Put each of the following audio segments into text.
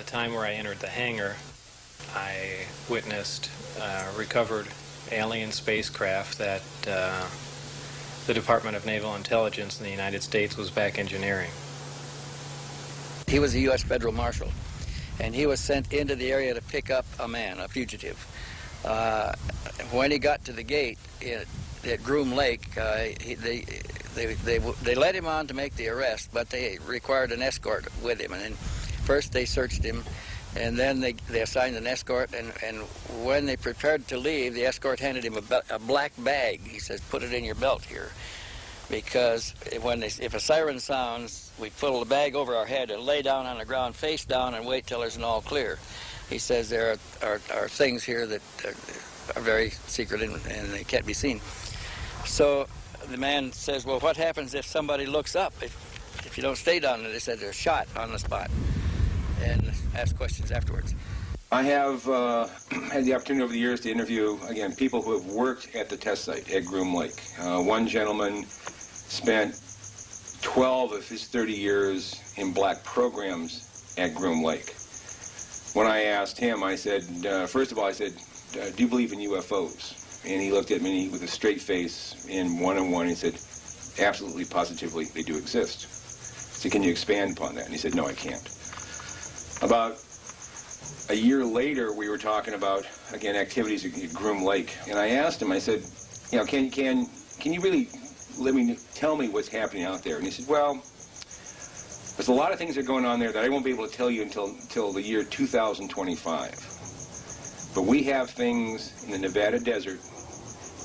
time where I entered the hangar, I witnessed recovered alien spacecraft that the Department of Naval Intelligence in the United States was back engineering. He was a U.S. federal marshal, and he was sent into the area to pick up a man, a fugitive. When he got to the gate at Groom Lake, they let him on to make the arrest, but they required an escort with him. And then first they searched him, and then they assigned an escort, and when they prepared to leave, the escort handed him a black bag. He says, "Put it in your belt here." Because if a siren sounds, we pull the bag over our head and lay down on the ground, face down, and wait till there's an all clear. He says there are things here that are very secret and they can't be seen. So the man says, "Well, what happens if somebody looks up? If you don't stay down there?" They said they're shot on the spot, and ask questions afterwards. I have had the opportunity over the years to interview, again, people who have worked at the test site at Groom Lake. One gentleman spent 12 of his 30 years in black programs at Groom Lake. When I asked him, I said, first of all, I said, "Do you believe in UFOs?" And he looked at me with a straight face in one-on-one, and he said, "Absolutely, positively, they do exist." I said, "Can you expand upon that?" And he said, "No, I can't." About a year later, we were talking about, again, activities at Groom Lake. And I asked him, I said, can you really tell me what's happening out there? And he said, "Well, there's a lot of things that are going on there that I won't be able to tell you until the year 2025. But we have things in the Nevada desert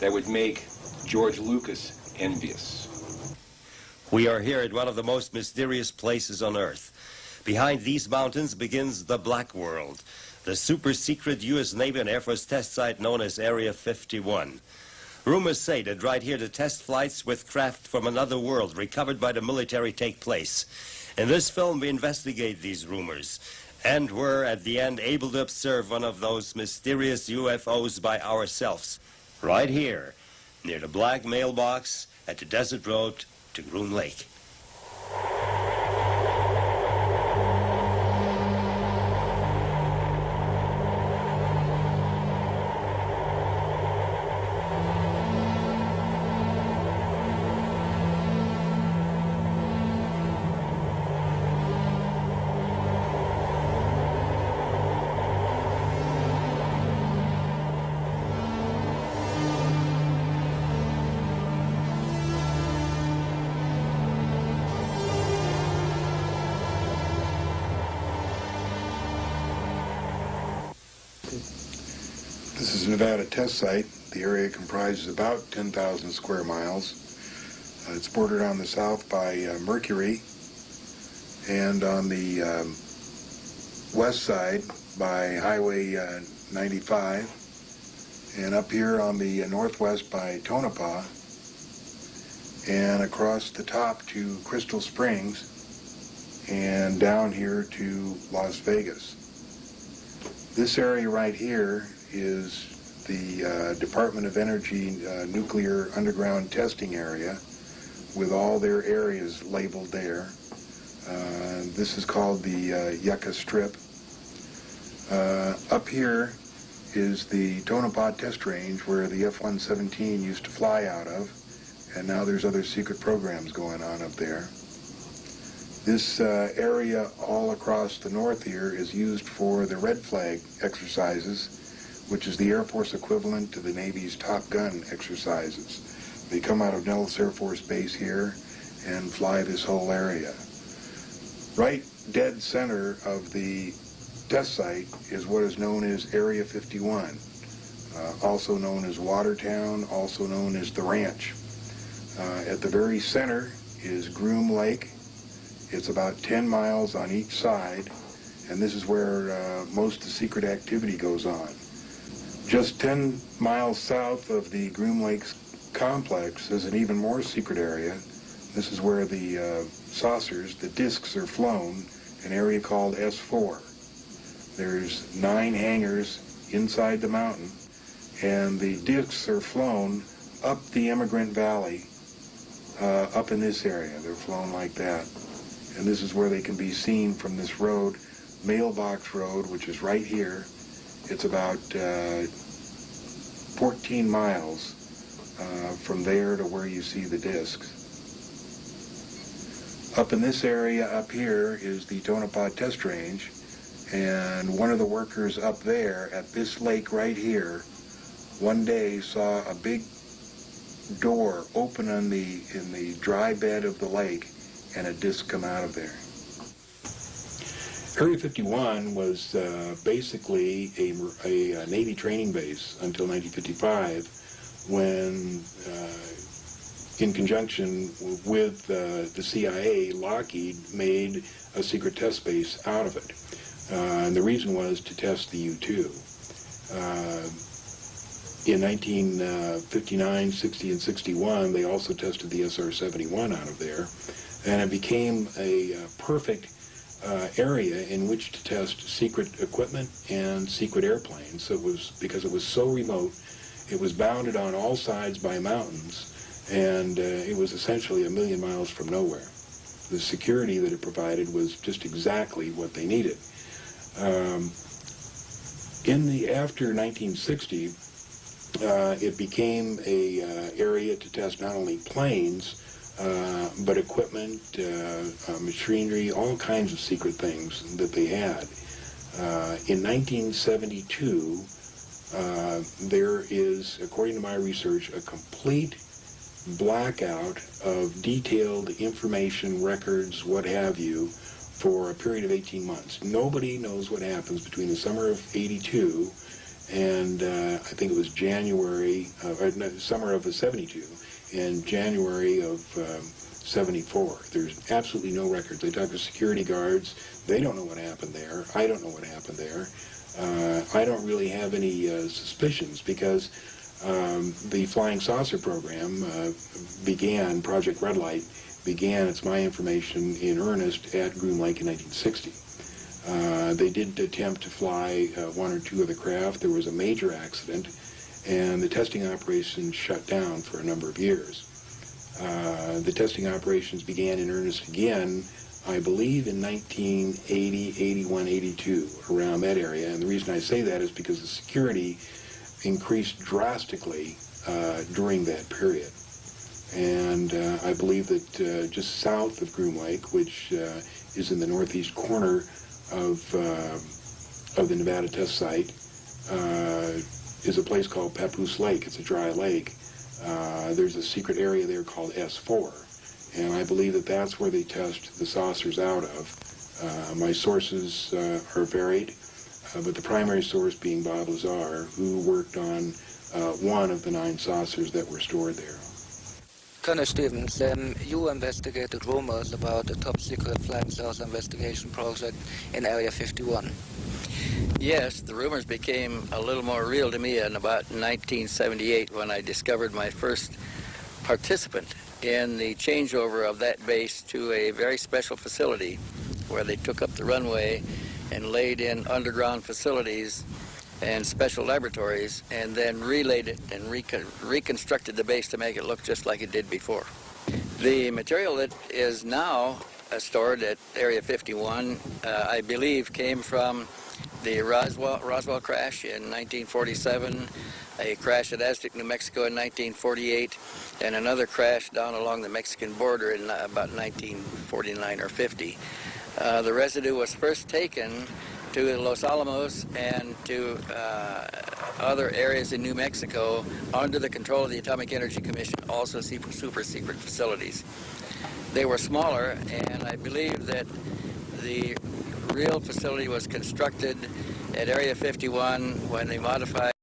that would make George Lucas envious." We are here at one of the most mysterious places on Earth. Behind these mountains begins the Black World, the super-secret U.S. Navy and Air Force test site known as Area 51. Rumors say that right here the test flights with craft from another world recovered by the military take place. In this film we investigate these rumors, and were at the end able to observe one of those mysterious UFOs by ourselves, right here, near the black mailbox at the desert road to Groom Lake. This is a Nevada test site. The area comprises about 10,000 square miles. It's bordered on the south by Mercury, and on the west side by Highway 95, and up here on the northwest by Tonopah, and across the top to Crystal Springs, and down here to Las Vegas. This area right here is the Department of Energy nuclear underground testing area, with all their areas labeled there. This is called the Yucca Strip. Up here is the Tonopah test range where the F-117 used to fly out of, and now there's other secret programs going on up there. This area all across the north here is used for the Red Flag exercises, which is the Air Force equivalent to the Navy's Top Gun exercises. They come out of Nellis Air Force Base here and fly this whole area. Right dead center of the test site is what is known as Area 51, also known as Watertown, also known as the Ranch. At the very center is Groom Lake. It's about 10 miles on each side, and this is where most of the secret activity goes on. Just 10 miles south of the Groom Lake complex is an even more secret area. This is where the saucers, the discs, are flown, an area called S4. There's 9 hangars inside the mountain, and the discs are flown up the Emigrant Valley, up in this area. They're flown like that. And this is where they can be seen from this road Mailbox Road, which is right here. It's about 14 miles from there to where you see the discs. Up in this area up here is the Tonopah Test Range, and one of the workers up there at this lake right here one day saw a big door open in the dry bed of the lake and a disc come out of there. Area 51 was basically a Navy training base until 1955, when in conjunction with the CIA, Lockheed made a secret test base out of it. And the reason was to test the U-2. In 1959, 60, and 61, they also tested the SR-71 out of there, and it became a perfect area in which to test secret equipment and secret airplanes. So it was, because it was so remote, it was bounded on all sides by mountains, and it was essentially a million miles from nowhere. The security that it provided was just exactly what they needed. After 1960, it became a area to test not only planes, but equipment, machinery, all kinds of secret things that they had. In 1972, there is, according to my research, a complete blackout of detailed information, records, what have you, for a period of 18 months. Nobody knows what happens between the summer of '82 and I think it was summer of '72 and January of '74. There's absolutely no records. They talk to security guards. They don't know what happened there. I don't know what happened there. I don't really have any suspicions, because the Flying Saucer program began, Project Red Light began, it's my information, in earnest at Groom Lake in 1960. They did attempt to fly one or two of the craft. There was a major accident, and the testing operations shut down for a number of years. The testing operations began in earnest again, I believe, in 1980, 81, 82, around that area. And the reason I say that is because the security increased drastically during that period. And I believe that just south of Groom Lake, which is in the northeast corner of the Nevada test site, is a place called Papoose Lake. It's a dry lake. There's a secret area there called S4, and I believe that that's where they test the saucers out of. My sources are varied, but the primary source being Bob Lazar, who worked on one of the 9 saucers that were stored there. Colonel Stevens, you investigated rumors about the top-secret Flying Saucer investigation project in Area 51. Yes, the rumors became a little more real to me in about 1978, when I discovered my first participant in the changeover of that base to a very special facility where they took up the runway and laid in underground facilities and special laboratories, and then relayed it and reconstructed the base to make it look just like it did before. The material that is now stored at Area 51, I believe, came from the Roswell crash in 1947, a crash at Aztec, New Mexico in 1948, and another crash down along the Mexican border in about 1949 or 50. The residue was first taken to Los Alamos and to other areas in New Mexico under the control of the Atomic Energy Commission, also super secret facilities. They were smaller, and I believe that the real facility was constructed at Area 51 when they modified